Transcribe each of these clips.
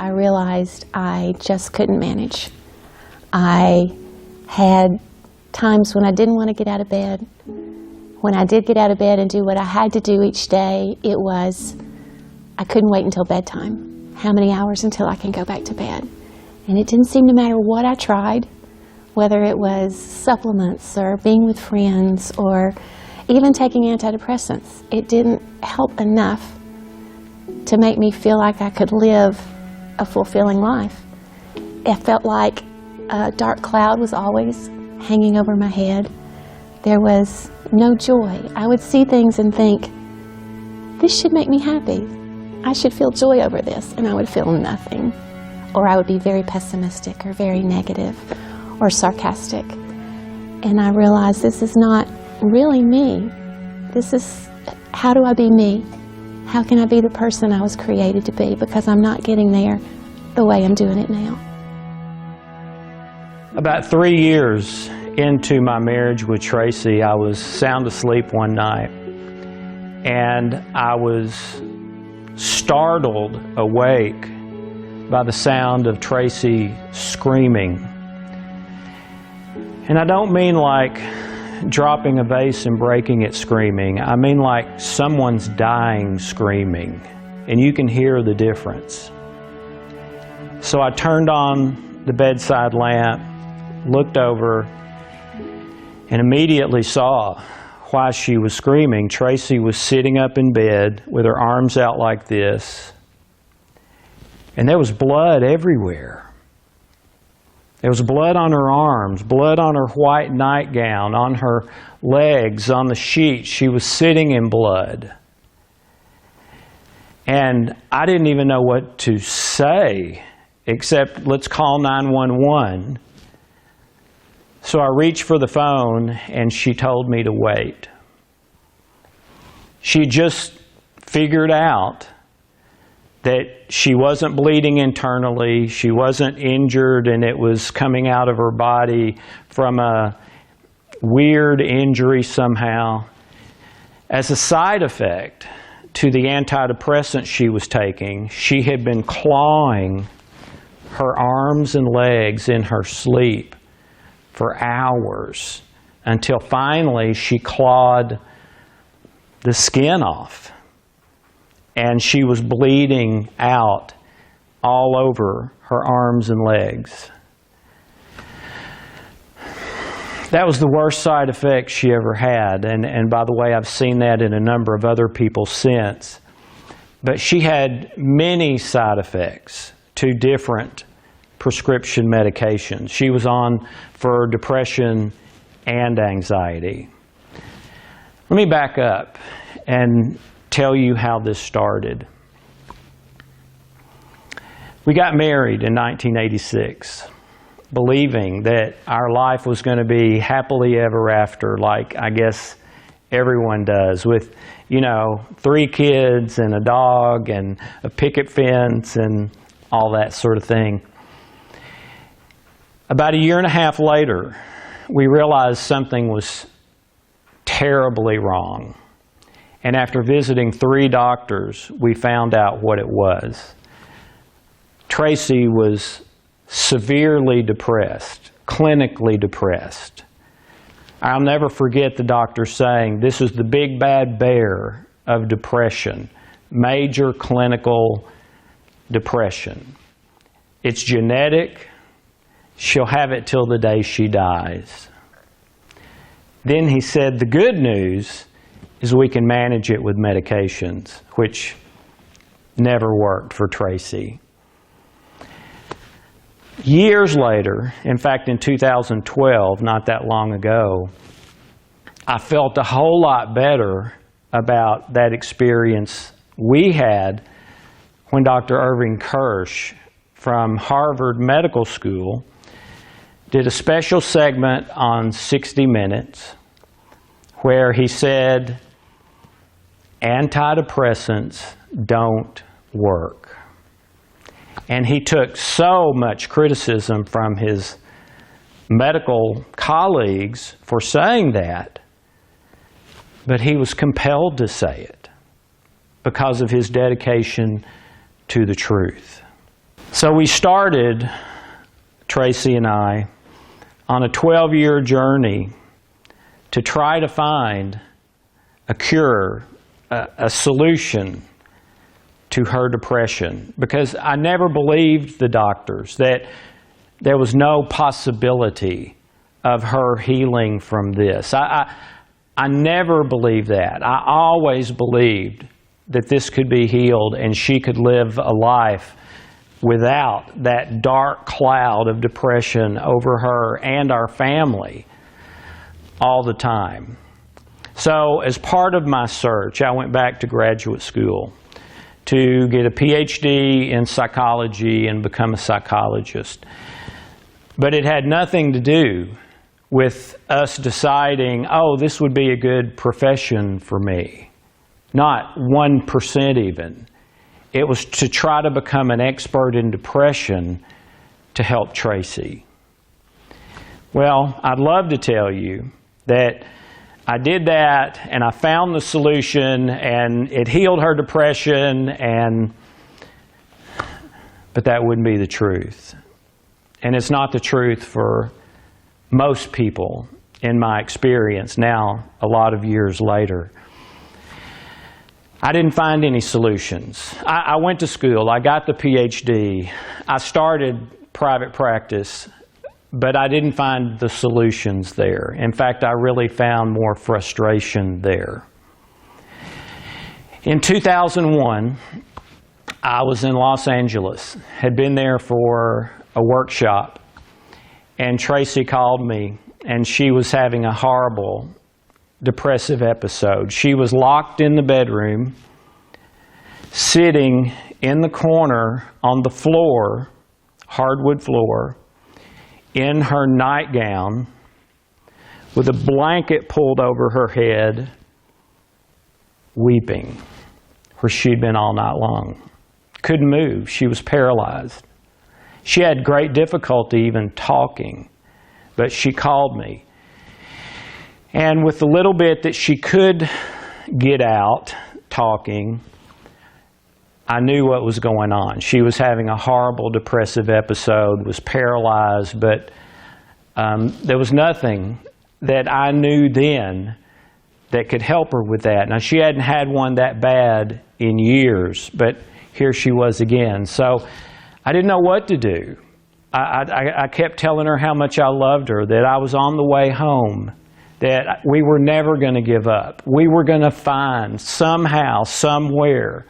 I realized I just couldn't manage. I had times when I didn't want to get out of bed. When I did get out of bed and do what I had to do each day, I couldn't wait until bedtime. How many hours until I can go back to bed? And it didn't seem to matter what I tried, whether it was supplements or being with friends or even taking antidepressants. It didn't help enough to make me feel like I could live a fulfilling life. It felt like a dark cloud was always hanging over my head. There was no joy. I would see things and think, this should make me happy. I should feel joy over this, and I would feel nothing. Or I would be very pessimistic or very negative or sarcastic. And I realized this is not really me. This is, how do I be me? How can I be the person I was created to be? Because I'm not getting there the way I'm doing it now. About 3 years into my marriage with Tracy, I was sound asleep one night, and I was startled awake by the sound of Tracy screaming. And I don't mean like dropping a vase and breaking it screaming. I mean like someone's dying screaming, and you can hear the difference. So I turned on the bedside lamp, looked over, and immediately saw why she was screaming. Tracy was sitting up in bed with her arms out like this, and there was blood everywhere. There was blood on her arms, blood on her white nightgown, on her legs, on the sheet. She was sitting in blood. And I didn't even know what to say, except let's call 911. So I reached for the phone, and she told me to wait. She just figured out that she wasn't bleeding internally, she wasn't injured, and it was coming out of her body from a weird injury somehow. As a side effect to the antidepressant she was taking, she had been clawing her arms and legs in her sleep for hours, until finally she clawed the skin off, and she was bleeding out all over her arms and legs. That was the worst side effect she ever had, and by the way, I've seen that in a number of other people since. But she had many side effects to different prescription medications. She was on for depression and anxiety. Let me back up and tell you how this started. We got married in 1986, believing that our life was going to be happily ever after, like I guess everyone does, with, 3 kids and a dog and a picket fence and all that sort of thing. About a year and a half later, we realized something was terribly wrong. And after visiting 3 doctors, we found out what it was. Tracy was severely depressed, clinically depressed. I'll never forget the doctor saying, this is the big bad bear of depression, major clinical depression. It's genetic. She'll have it till the day she dies. Then he said, the good news is we can manage it with medications, which never worked for Tracy. Years later, in fact in 2012, not that long ago, I felt a whole lot better about that experience we had when Dr. Irving Kirsch from Harvard Medical School did a special segment on 60 Minutes where he said, antidepressants don't work. And he took so much criticism from his medical colleagues for saying that, but he was compelled to say it because of his dedication to the truth. So we started, Tracy and I, on a 12-year journey to try to find a cure, a solution to her depression, because I never believed the doctors that there was no possibility of her healing from this. I never believed that. I always believed that this could be healed and she could live a life without that dark cloud of depression over her and our family all the time. So as part of my search, I went back to graduate school to get a PhD in psychology and become a psychologist. But it had nothing to do with us deciding, oh, this would be a good profession for me. Not 1% even. It was to try to become an expert in depression to help Tracy. Well, I'd love to tell you that I did that and I found the solution and it healed her depression, but that wouldn't be the truth. And it's not the truth for most people in my experience now, a lot of years later. I didn't find any solutions. I went to school, I got the PhD, I started private practice, but I didn't find the solutions there. In fact, I really found more frustration there. In 2001, I was in Los Angeles, had been there for a workshop, and Tracy called me, and she was having a horrible depressive episode. She was locked in the bedroom, sitting in the corner on the floor, hardwood floor, in her nightgown, with a blanket pulled over her head, weeping, where she'd been all night long. Couldn't move. She was paralyzed. She had great difficulty even talking, but she called me. And with the little bit that she could get out talking, I knew what was going on. She was having a horrible depressive episode, was paralyzed, but there was nothing that I knew then that could help her with that. Now, she hadn't had one that bad in years, but here she was again. So I didn't know what to do. I kept telling her how much I loved her, that I was on the way home, that we were never going to give up. We were going to find somehow, somewhere,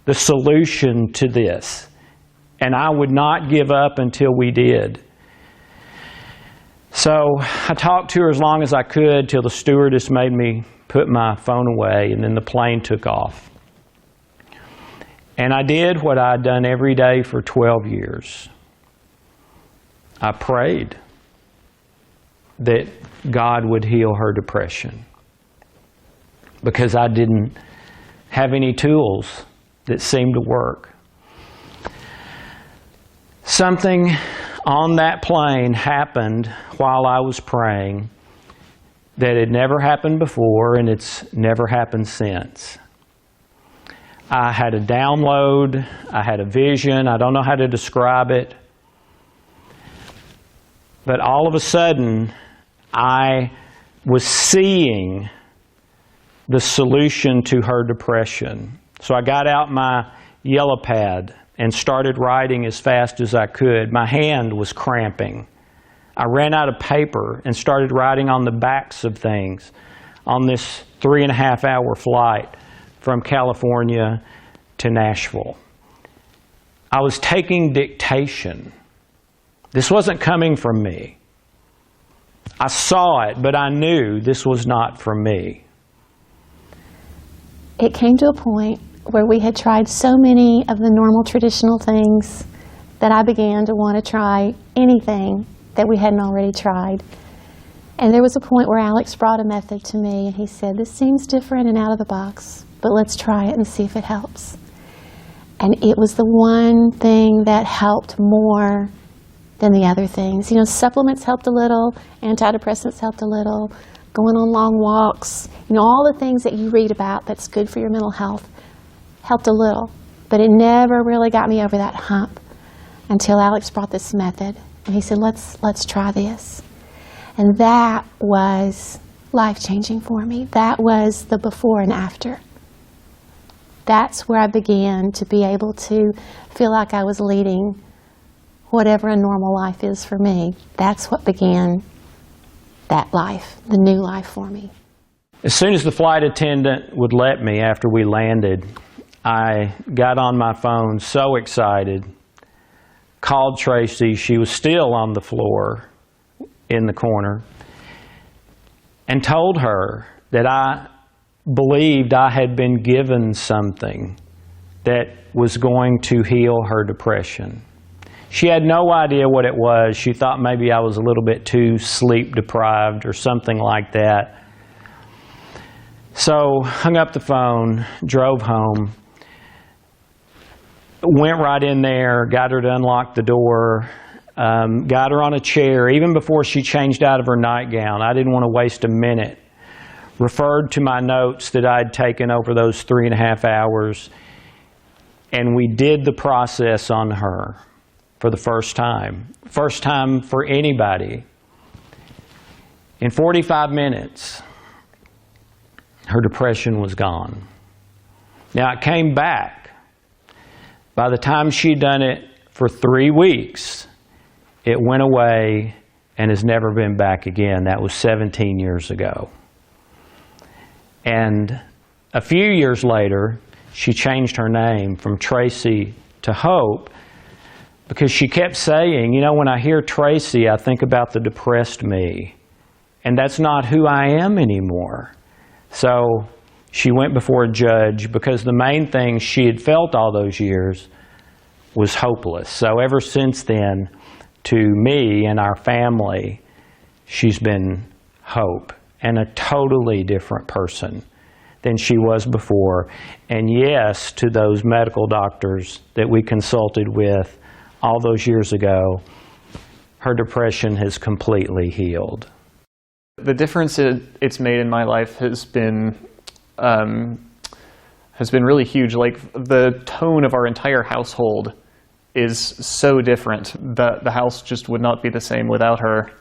the solution to this. And I would not give up until we did. So I talked to her as long as I could till the stewardess made me put my phone away, and then the plane took off. And I did what I'd done every day for 12 years. I prayed that God would heal her depression, because I didn't have any tools that seemed to work. Something on that plane happened while I was praying that had never happened before, and it's never happened since. I had a download, I had a vision, I don't know how to describe it, but all of a sudden I was seeing the solution to her depression. So I got out my yellow pad and started writing as fast as I could. My hand was cramping. I ran out of paper and started writing on the backs of things on this 3.5-hour flight from California to Nashville. I was taking dictation. This wasn't coming from me. I saw it, but I knew this was not from me. It came to a point where we had tried so many of the normal traditional things that I began to want to try anything that we hadn't already tried. And there was a point where Alex brought a method to me, and he said, "This seems different and out of the box, but let's try it and see if it helps." And it was the one thing that helped more than the other things. You know, supplements helped a little, antidepressants helped a little, going on long walks, you know, all the things that you read about that's good for your mental health helped a little, but it never really got me over that hump until Alex brought this method. And he said, let's try this. And that was life-changing for me. That was the before and after. That's where I began to be able to feel like I was leading whatever a normal life is for me. That's what began that life, the new life for me. As soon as the flight attendant would let me after we landed, I got on my phone so excited, called Tracy. She was still on the floor in the corner, and told her that I believed I had been given something that was going to heal her depression. She had no idea what it was. She thought maybe I was a little bit too sleep deprived or something like that. So hung up the phone, drove home, went right in there, got her to unlock the door, got her on a chair, even before she changed out of her nightgown. I didn't want to waste a minute. Referred to my notes that I'd taken over those 3.5 hours, and we did the process on her for the first time. First time for anybody. In 45 minutes, her depression was gone. Now, it came back. By the time she'd done it for 3 weeks, it went away and has never been back again. That was 17 years ago. And a few years later, she changed her name from Tracy to Hope, because she kept saying, you know, when I hear Tracy, I think about the depressed me. And that's not who I am anymore. So she went before a judge because the main thing she had felt all those years was hopeless. So ever since then, to me and our family, she's been hope and a totally different person than she was before. And yes, to those medical doctors that we consulted with all those years ago, her depression has completely healed. The difference it's made in my life has been really huge. Like, the tone of our entire household is so different. The house just would not be the same without her.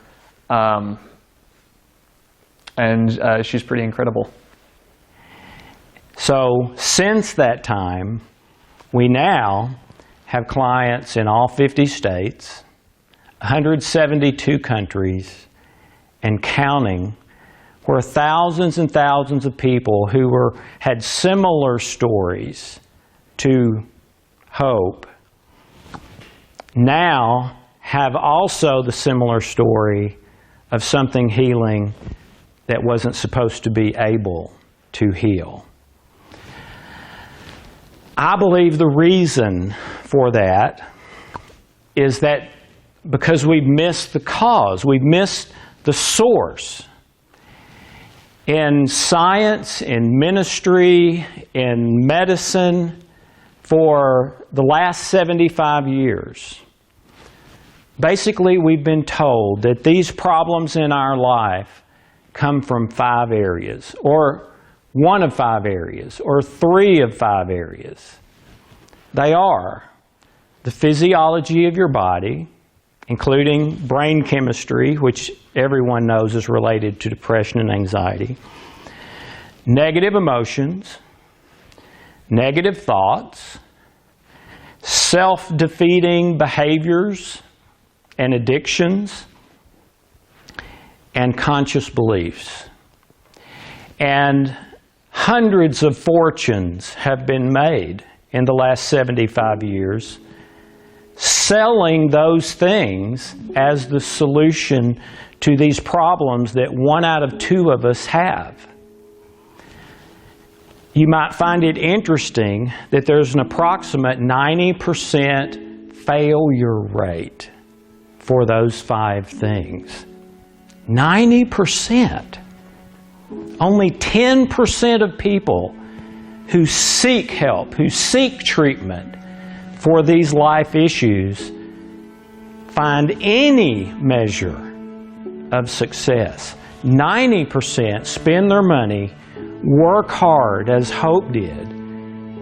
And she's pretty incredible. So since that time, we now have clients in all 50 states, 172 countries, and counting, where thousands and thousands of people who had similar stories to Hope now have also the similar story of something healing that wasn't supposed to be able to heal. I believe the reason for that is that because we've missed the cause, we've missed the source. In science, in ministry, in medicine, for the last 75 years, basically we've been told that these problems in our life come from 5 areas, or 1 of 5 areas, or 3 of 5 areas. They are the physiology of your body, including brain chemistry, which everyone knows is related to depression and anxiety, negative emotions, negative thoughts, self-defeating behaviors and addictions, and conscious beliefs. And hundreds of fortunes have been made in the last 75 years selling those things as the solution to these problems that 1 out of 2 of us have. You might find it interesting that there's an approximate 90% failure rate for those 5 things. 90%. Only 10% of people who seek help, who seek treatment for these life issues, find any measure of success. 90% spend their money, work hard as Hope did,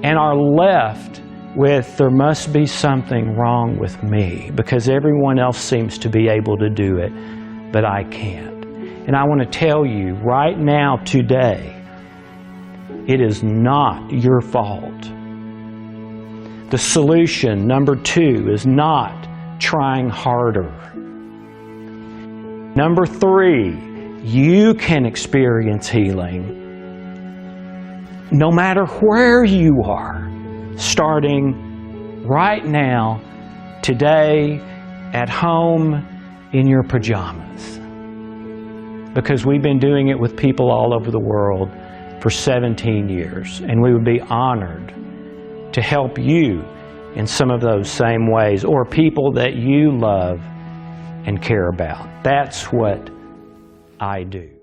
and are left with there must be something wrong with me because everyone else seems to be able to do it, but I can't. And I want to tell you right now, today, it is not your fault. The solution, number 2, is not trying harder. Number 3, you can experience healing no matter where you are, starting right now, today, at home, in your pajamas. Because we've been doing it with people all over the world for 17 years, and we would be honored to help you in some of those same ways, or people that you love and care about. That's what I do.